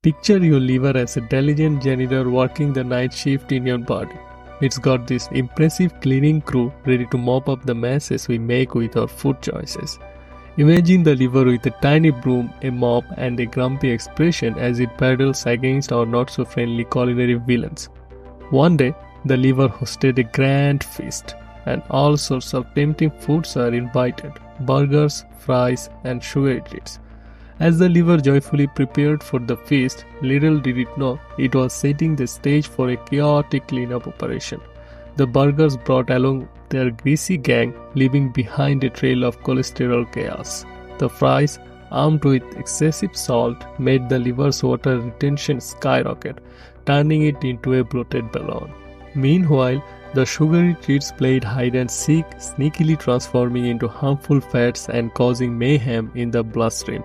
Picture your liver as a diligent janitor working the night shift in your body. It's got this impressive cleaning crew ready to mop up the messes we make with our food choices. Imagine the liver with a tiny broom, a mop, and a grumpy expression as it paddles against our not-so-friendly culinary villains. One day, the liver hosted a grand feast, and all sorts of tempting foods are invited: burgers, fries, and sugary treats. As the liver joyfully prepared for the feast, little did it know it was setting the stage for a chaotic cleanup operation. The burgers brought along their greasy gang, leaving behind a trail of cholesterol chaos. The fries, armed with excessive salt, made the liver's water retention skyrocket, turning it into a bloated balloon. Meanwhile, the sugary treats played hide and seek, sneakily transforming into harmful fats and causing mayhem in the bloodstream.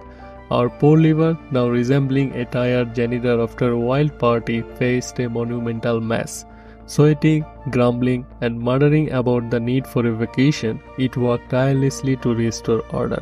Our poor liver, now resembling a tired janitor after a wild party, faced a monumental mess. Sweating, grumbling, and muttering about the need for a vacation, it worked tirelessly to restore order.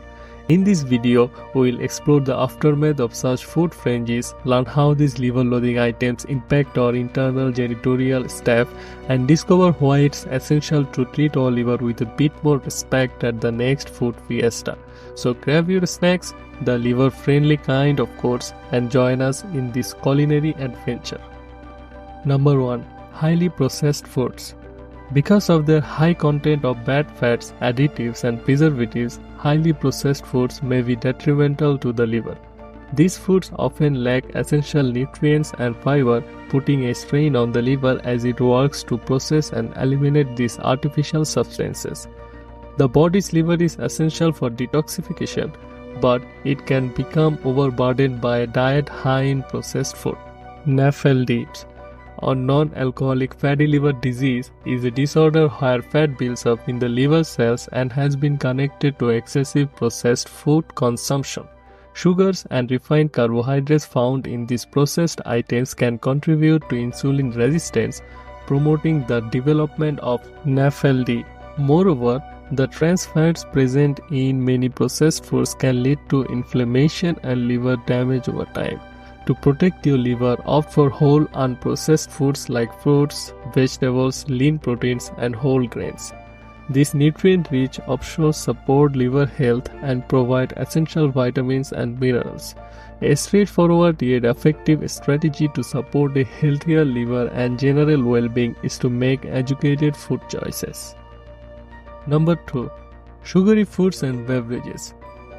In this video, we will explore the aftermath of such food frenzies, learn how these liver-loathing items impact our internal janitorial staff, and discover why it's essential to treat our liver with a bit more respect at the next food fiesta. So grab your snacks, the liver-friendly kind of course, and join us in this culinary adventure. Number 1. Highly processed foods. Because of their high content of bad fats, additives, and preservatives, highly processed foods may be detrimental to the liver. These foods often lack essential nutrients and fiber, putting a strain on the liver as it works to process and eliminate these artificial substances. The body's liver is essential for detoxification, but it can become overburdened by a diet high in processed food. NAFLD, or non-alcoholic fatty liver disease, is a disorder where fat builds up in the liver cells and has been connected to excessive processed food consumption. Sugars and refined carbohydrates found in these processed items can contribute to insulin resistance, promoting the development of NAFLD. Moreover, the trans fats present in many processed foods can lead to inflammation and liver damage over time. To protect your liver, opt for whole unprocessed foods like fruits, vegetables, lean proteins, and whole grains. These nutrient-rich options support liver health and provide essential vitamins and minerals. A straightforward yet effective strategy to support a healthier liver and general well-being is to make educated food choices. Number 2. Sugary foods and beverages.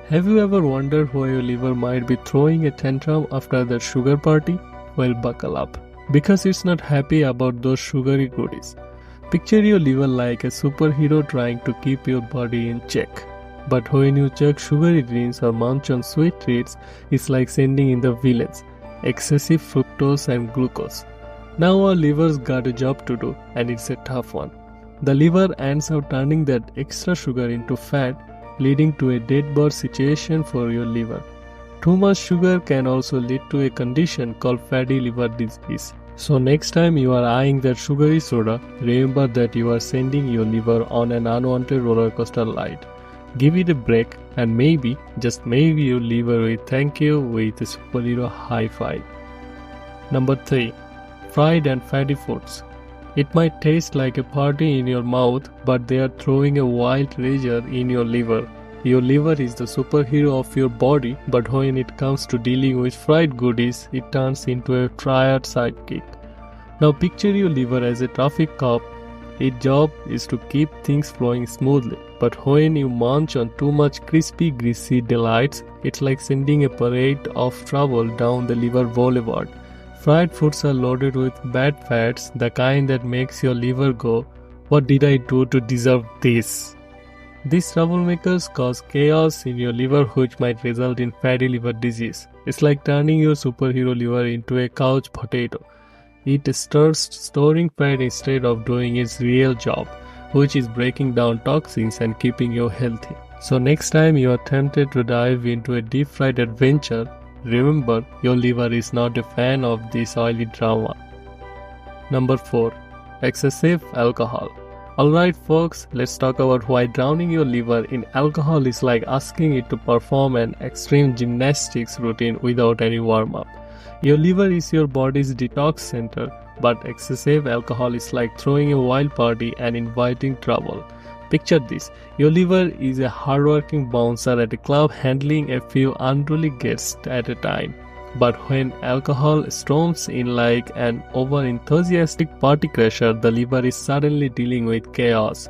Have you ever wondered why your liver might be throwing a tantrum after that sugar party? Well, buckle up, because it's not happy about those sugary goodies. Picture your liver like a superhero trying to keep your body in check. But when you chug sugary drinks or munch on sweet treats, it's like sending in the villains: excessive fructose and glucose. Now our liver's got a job to do, and it's a tough one. The liver ends up turning that extra sugar into fat, leading to a dead bird situation for your liver. Too much sugar can also lead to a condition called fatty liver disease. So next time you are eyeing that sugary soda, remember that you are sending your liver on an unwanted roller coaster ride. Give it a break, and maybe, just maybe, your liver will thank you with a superhero high five. Number 3. Fried and fatty foods. It might taste like a party in your mouth, but they are throwing a wild rager in your liver. Your liver is the superhero of your body, but when it comes to dealing with fried goodies, it turns into a tired sidekick. Now picture your liver as a traffic cop. Its job is to keep things flowing smoothly, but when you munch on too much crispy, greasy delights, it's like sending a parade of trouble down the liver boulevard. Fried foods are loaded with bad fats, the kind that makes your liver go, "What did I do to deserve this?" These troublemakers cause chaos in your liver, which might result in fatty liver disease. It's like turning your superhero liver into a couch potato. It starts storing fat instead of doing its real job, which is breaking down toxins and keeping you healthy. So next time you are tempted to dive into a deep fried adventure, remember, your liver is not a fan of this oily drama. Number 4. Excessive alcohol. Alright folks, let's talk about why drowning your liver in alcohol is like asking it to perform an extreme gymnastics routine without any warm-up. Your liver is your body's detox center, but excessive alcohol is like throwing a wild party and inviting trouble. Picture this: your liver is a hardworking bouncer at a club handling a few unruly guests at a time. But when alcohol storms in like an over-enthusiastic party crasher, the liver is suddenly dealing with chaos.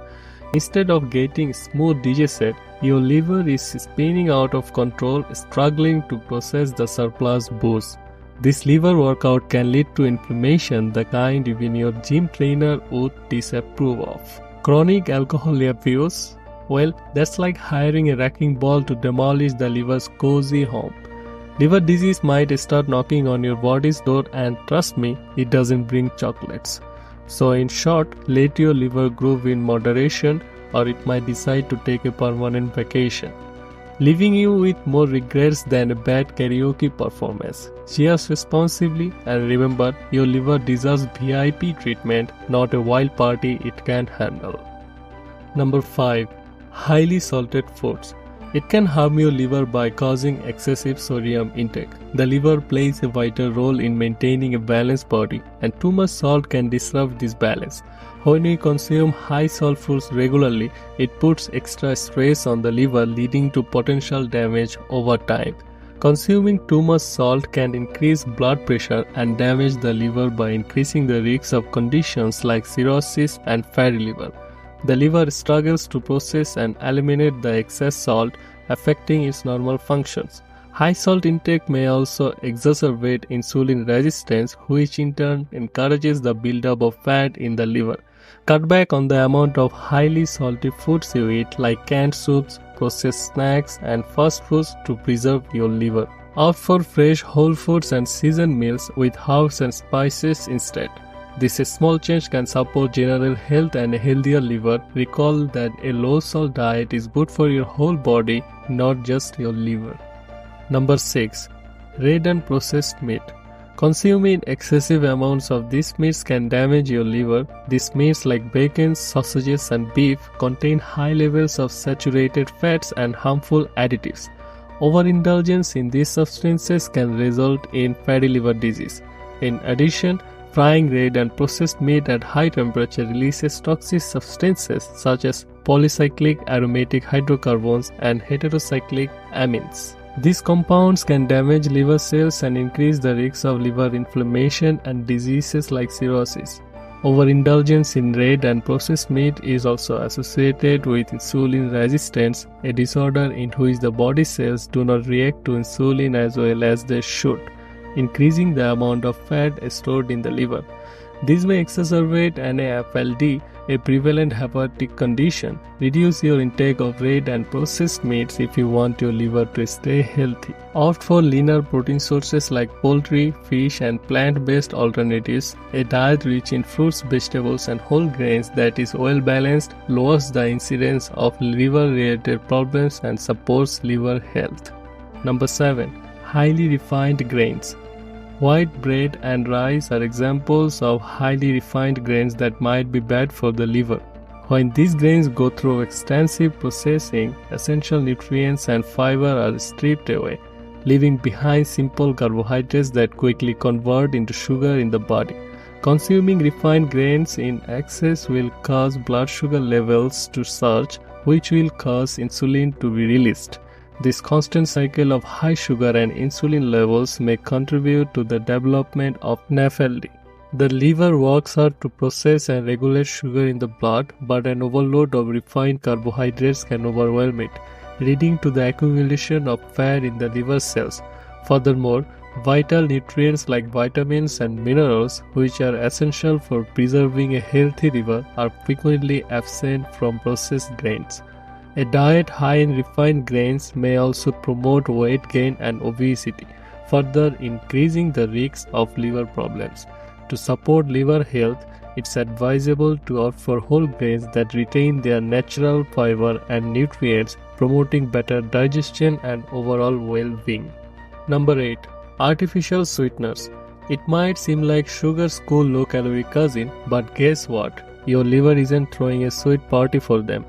Instead of getting smooth DJ set, your liver is spinning out of control, struggling to process the surplus booze. This liver workout can lead to inflammation, the kind even your gym trainer would disapprove of. Chronic alcohol abuse? Well, that's like hiring a wrecking ball to demolish the liver's cozy home. Liver disease might start knocking on your body's door, and trust me, it doesn't bring chocolates. So in short, let your liver groove in moderation, or it might decide to take a permanent vacation, leaving you with more regrets than a bad karaoke performance. Cheers responsibly, and remember, your liver deserves VIP treatment, not a wild party it can't handle. Number 5. Highly salted foods. It can harm your liver by causing excessive sodium intake. The liver plays a vital role in maintaining a balanced body, and too much salt can disrupt this balance. When we consume high salt foods regularly, it puts extra stress on the liver, leading to potential damage over time. Consuming too much salt can increase blood pressure and damage the liver by increasing the risk of conditions like cirrhosis and fatty liver. The liver struggles to process and eliminate the excess salt, affecting its normal functions. High salt intake may also exacerbate insulin resistance, which in turn encourages the buildup of fat in the liver. Cut back on the amount of highly salty foods you eat, like canned soups, processed snacks, and fast foods to preserve your liver. Opt for fresh whole foods and seasoned meals with herbs and spices instead. This small change can support general health and a healthier liver. Recall that a low-salt diet is good for your whole body, not just your liver. Number 6. Red and processed meat. Consuming excessive amounts of these meats can damage your liver. These meats like bacon, sausages, and beef contain high levels of saturated fats and harmful additives. Overindulgence in these substances can result in fatty liver disease. In addition, frying red and processed meat at high temperature releases toxic substances such as polycyclic aromatic hydrocarbons and heterocyclic amines. These compounds can damage liver cells and increase the risk of liver inflammation and diseases like cirrhosis. Overindulgence in red and processed meat is also associated with insulin resistance, a disorder in which the body cells do not react to insulin as well as they should, increasing the amount of fat stored in the liver. This may exacerbate NAFLD, a prevalent hepatic condition. Reduce your intake of red and processed meats if you want your liver to stay healthy. Opt for leaner protein sources like poultry, fish, and plant-based alternatives. A diet rich in fruits, vegetables, and whole grains that is well balanced lowers the incidence of liver-related problems and supports liver health. Number 7. Highly refined grains. White bread and rice are examples of highly refined grains that might be bad for the liver. When these grains go through extensive processing, essential nutrients and fiber are stripped away, leaving behind simple carbohydrates that quickly convert into sugar in the body. Consuming refined grains in excess will cause blood sugar levels to surge, which will cause insulin to be released. This constant cycle of high sugar and insulin levels may contribute to the development of NAFLD. The liver works hard to process and regulate sugar in the blood, but an overload of refined carbohydrates can overwhelm it, leading to the accumulation of fat in the liver cells. Furthermore, vital nutrients like vitamins and minerals, which are essential for preserving a healthy liver, are frequently absent from processed grains. A diet high in refined grains may also promote weight gain and obesity, further increasing the risk of liver problems. To support liver health, it's advisable to opt for whole grains that retain their natural fiber and nutrients, promoting better digestion and overall well-being. Number 8. Artificial sweeteners. It might seem like sugar's cool low-calorie cousin, but guess what? Your liver isn't throwing a sweet party for them.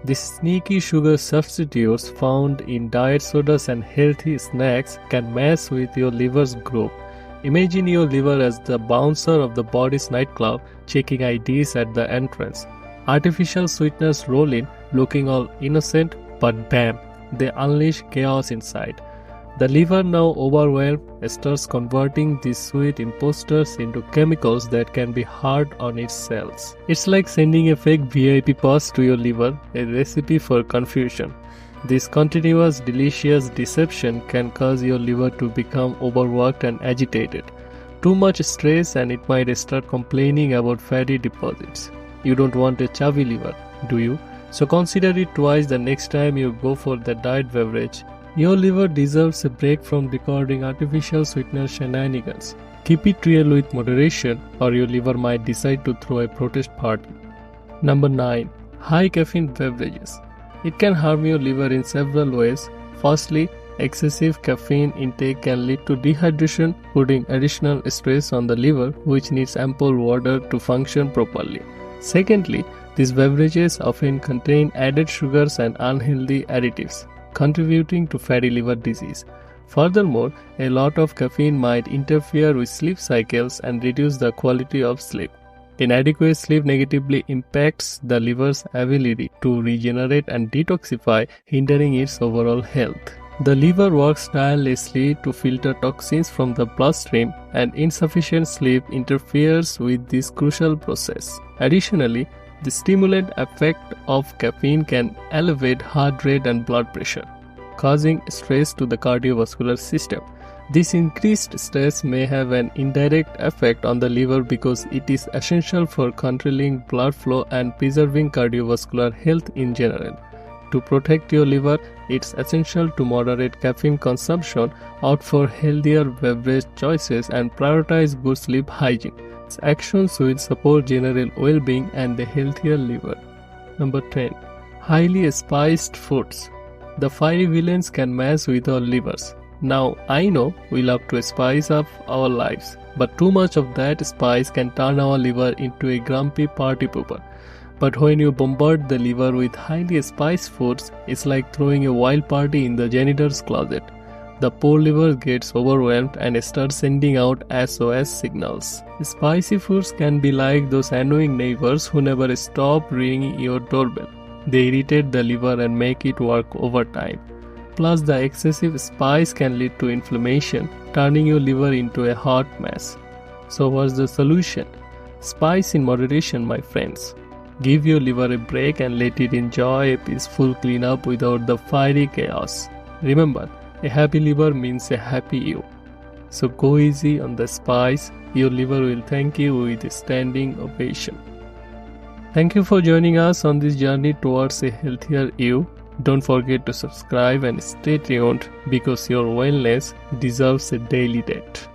These sneaky sugar substitutes found in diet sodas and healthy snacks can mess with your liver's groove. Imagine your liver as the bouncer of the body's nightclub, checking IDs at the entrance. Artificial sweeteners roll in, looking all innocent, but bam, they unleash chaos inside. The liver, now overwhelmed, starts converting these sweet imposters into chemicals that can be hard on its cells. It's like sending a fake VIP pass to your liver, a recipe for confusion. This continuous delicious deception can cause your liver to become overworked and agitated. Too much stress and it might start complaining about fatty deposits. You don't want a chubby liver, do you? So consider it twice the next time you go for the diet beverage. Your liver deserves a break from recording artificial sweetener shenanigans. Keep it real with moderation or your liver might decide to throw a protest party. Number 9. High caffeine beverages. It can harm your liver in several ways. Firstly, excessive caffeine intake can lead to dehydration, putting additional stress on the liver, which needs ample water to function properly. Secondly, these beverages often contain added sugars and unhealthy additives, contributing to fatty liver disease. Furthermore, a lot of caffeine might interfere with sleep cycles and reduce the quality of sleep. Inadequate sleep negatively impacts the liver's ability to regenerate and detoxify, hindering its overall health. The liver works tirelessly to filter toxins from the bloodstream, and insufficient sleep interferes with this crucial process. Additionally, the stimulant effect of caffeine can elevate heart rate and blood pressure, causing stress to the cardiovascular system. This increased stress may have an indirect effect on the liver because it is essential for controlling blood flow and preserving cardiovascular health in general. To protect your liver, it's essential to moderate caffeine consumption, opt for healthier beverage choices, and prioritize good sleep hygiene. These actions will support general well-being and a healthier liver. Number 10. Highly spiced foods. The fiery villains can mess with our livers. Now, I know we love to spice up our lives, but too much of that spice can turn our liver into a grumpy party pooper. But when you bombard the liver with highly spiced foods, it's like throwing a wild party in the janitor's closet. The poor liver gets overwhelmed and starts sending out SOS signals. Spicy foods can be like those annoying neighbors who never stop ringing your doorbell. They irritate the liver and make it work overtime. Plus, the excessive spice can lead to inflammation, turning your liver into a hot mess. So what's the solution? Spice in moderation, my friends. Give your liver a break and let it enjoy a peaceful cleanup without the fiery chaos. Remember, a happy liver means a happy you. So go easy on the spice. Your liver will thank you with a standing ovation. Thank you for joining us on this journey towards a healthier you. Don't forget to subscribe and stay tuned because your wellness deserves a daily date.